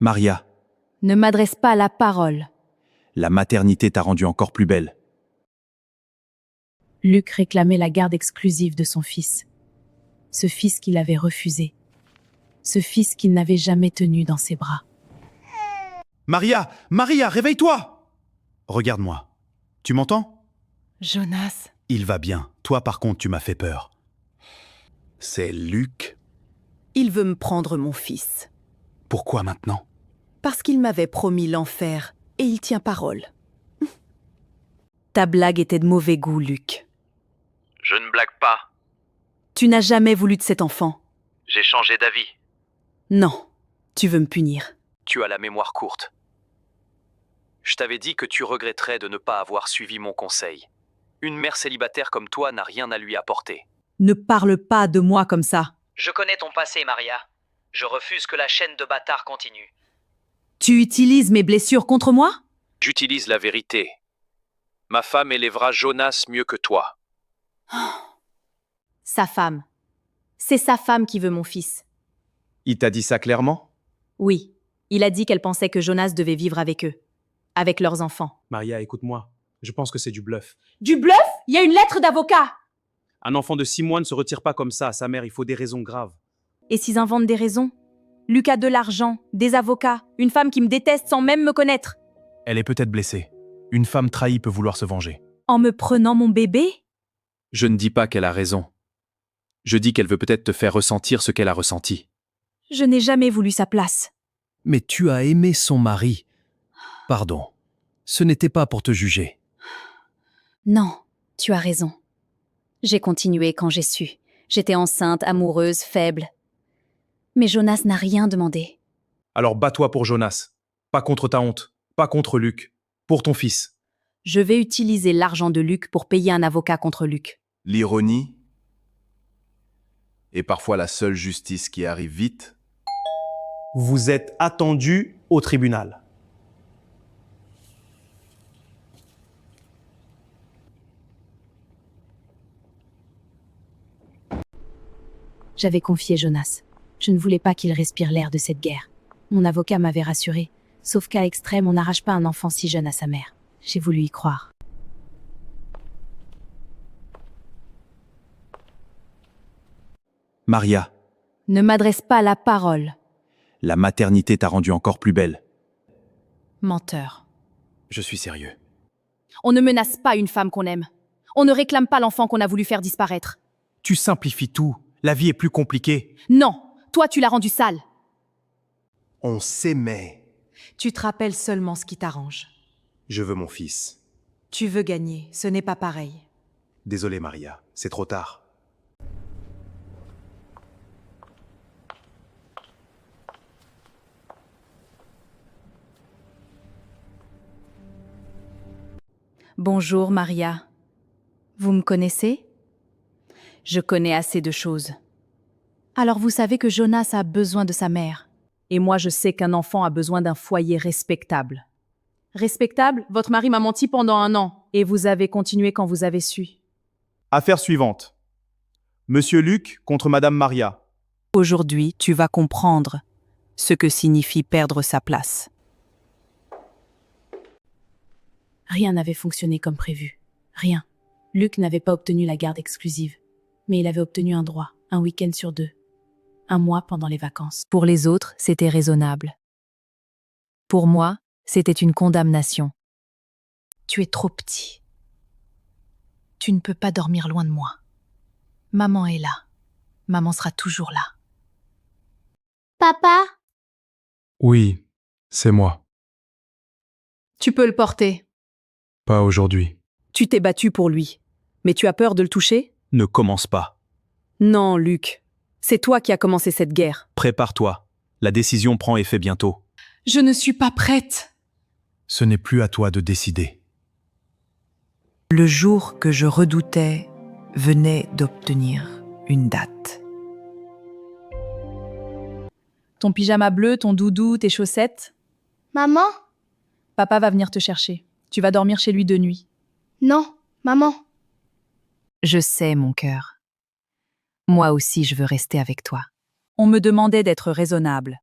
Maria, Ne m'adresse pas la parole. la maternité t'a rendue encore plus belle. Luc réclamait la garde exclusive de son fils. Ce fils qu'il avait refusé. Ce fils qu'il n'avait jamais tenu dans ses bras. Maria, Maria, réveille-toi! Regarde-moi. Tu m'entends? Jonas. Il va bien. Toi, par contre, tu m'as fait peur. C'est Luc. Il veut me prendre mon fils. Pourquoi maintenant? Parce qu'il m'avait promis l'enfer, et il tient parole. Ta blague était de mauvais goût, Luc. Je ne blague pas. Tu n'as jamais voulu de cet enfant. J'ai changé d'avis. Non, tu veux me punir. Tu as la mémoire courte. Je t'avais dit que tu regretterais de ne pas avoir suivi mon conseil. Une mère célibataire comme toi n'a rien à lui apporter. Ne parle pas de moi comme ça. Je connais ton passé, Maria. Je refuse que la chaîne de bâtards continue. Tu utilises mes blessures contre moi? J'utilise la vérité. Ma femme élèvera Jonas mieux que toi. Sa femme. C'est sa femme qui veut mon fils. Il t'a dit ça clairement? Oui, il a dit qu'elle pensait que Jonas devait vivre avec eux. Avec leurs enfants. Maria, écoute-moi. Je pense que c'est du bluff. Du bluff? Il y a une lettre d'avocat! Un enfant de 6 mois ne se retire pas comme ça à sa mère, il faut des raisons graves. Et s'ils inventent des raisons? Luc a de l'argent, des avocats, une femme qui me déteste sans même me connaître. Elle est peut-être blessée. Une femme trahie peut vouloir se venger. En me prenant mon bébé? Je ne dis pas qu'elle a raison. Je dis qu'elle veut peut-être te faire ressentir ce qu'elle a ressenti. Je n'ai jamais voulu sa place. Mais tu as aimé son mari. Pardon. Ce n'était pas pour te juger. Non, tu as raison. J'ai continué quand j'ai su. J'étais enceinte, amoureuse, faible. Mais Jonas n'a rien demandé. Alors bats-toi pour Jonas. Pas contre ta honte. Pas contre Luc. Pour ton fils. Je vais utiliser l'argent de Luc pour payer un avocat contre Luc. L'ironie est parfois la seule justice qui arrive vite. Vous êtes attendu au tribunal. J'avais confié Jonas. Je ne voulais pas qu'il respire l'air de cette guerre. Mon avocat m'avait rassuré. Sauf qu'à extrême, on n'arrache pas un enfant si jeune à sa mère. J'ai voulu y croire. Maria, Ne m'adresse pas la parole. la maternité t'a rendue encore plus belle. Menteur. Je suis sérieux. On ne menace pas une femme qu'on aime. On ne réclame pas l'enfant qu'on a voulu faire disparaître. Tu simplifies tout. La vie est plus compliquée. Non, toi tu l'as rendu sale. On s'aimait. Tu te rappelles seulement ce qui t'arrange. Je veux mon fils. Tu veux gagner, ce n'est pas pareil. Désolé Maria, c'est trop tard. Bonjour Maria. Vous me connaissez? Je connais assez de choses. Alors vous savez que Jonas a besoin de sa mère. Et moi je sais qu'un enfant a besoin d'un foyer respectable. Respectable? Votre mari m'a menti pendant 1 an. Et vous avez continué quand vous avez su. Affaire suivante. Monsieur Luc contre Madame Maria. Aujourd'hui, tu vas comprendre ce que signifie perdre sa place. Rien n'avait fonctionné comme prévu. Rien. Luc n'avait pas obtenu la garde exclusive. Mais il avait obtenu un droit, un week-end sur 2. 1 mois pendant les vacances. Pour les autres, c'était raisonnable. Pour moi, c'était une condamnation. Tu es trop petit. Tu ne peux pas dormir loin de moi. Maman est là. Maman sera toujours là. Papa, Oui, c'est moi. Tu peux le porter. Pas aujourd'hui. Tu t'es battu pour lui. Mais tu as peur de le toucher? Ne commence pas. Non, Luc. C'est toi qui as commencé cette guerre. Prépare-toi. La décision prend effet bientôt. Je ne suis pas prête. Ce n'est plus à toi de décider. Le jour que je redoutais venait d'obtenir une date. Ton pyjama bleu, ton doudou, tes chaussettes. maman? Papa va venir te chercher. Tu vas dormir chez lui de nuit. Non, maman. Je sais, mon cœur. Moi aussi, je veux rester avec toi. On me demandait d'être raisonnable.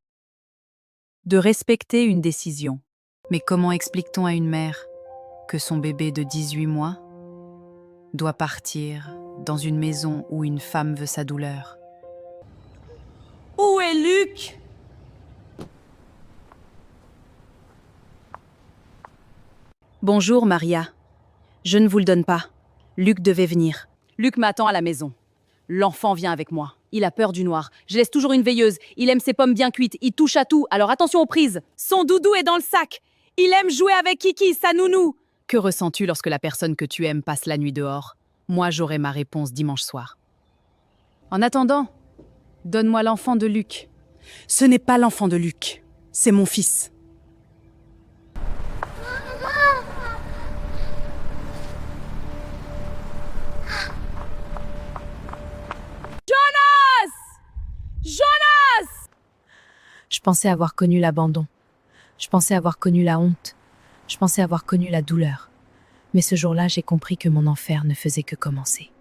de respecter une décision. Mais comment explique-t-on à une mère que son bébé de 18 mois doit partir dans une maison où une femme veut sa douleur? Où est Luc? Bonjour, Maria. Je ne vous le donne pas. Luc devait venir. Luc m'attend à la maison. L'enfant vient avec moi. Il a peur du noir. Je laisse toujours une veilleuse. Il aime ses pommes bien cuites. Il touche à tout, alors attention aux prises. Son doudou est dans le sac. Il aime jouer avec Kiki, sa nounou. Que ressens-tu lorsque la personne que tu aimes passe la nuit dehors? Moi, j'aurai ma réponse dimanche soir. En attendant, donne-moi l'enfant de Luc. Ce n'est pas l'enfant de Luc. C'est mon fils. Jonas! Je pensais avoir connu l'abandon. Je pensais avoir connu la honte. Je pensais avoir connu la douleur. Mais ce jour-là, j'ai compris que mon enfer ne faisait que commencer.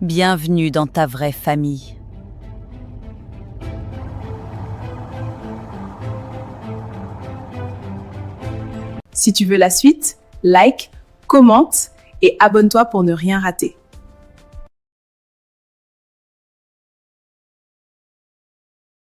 Bienvenue dans ta vraie famille. Si tu veux la suite, like, commente et abonne-toi pour ne rien rater.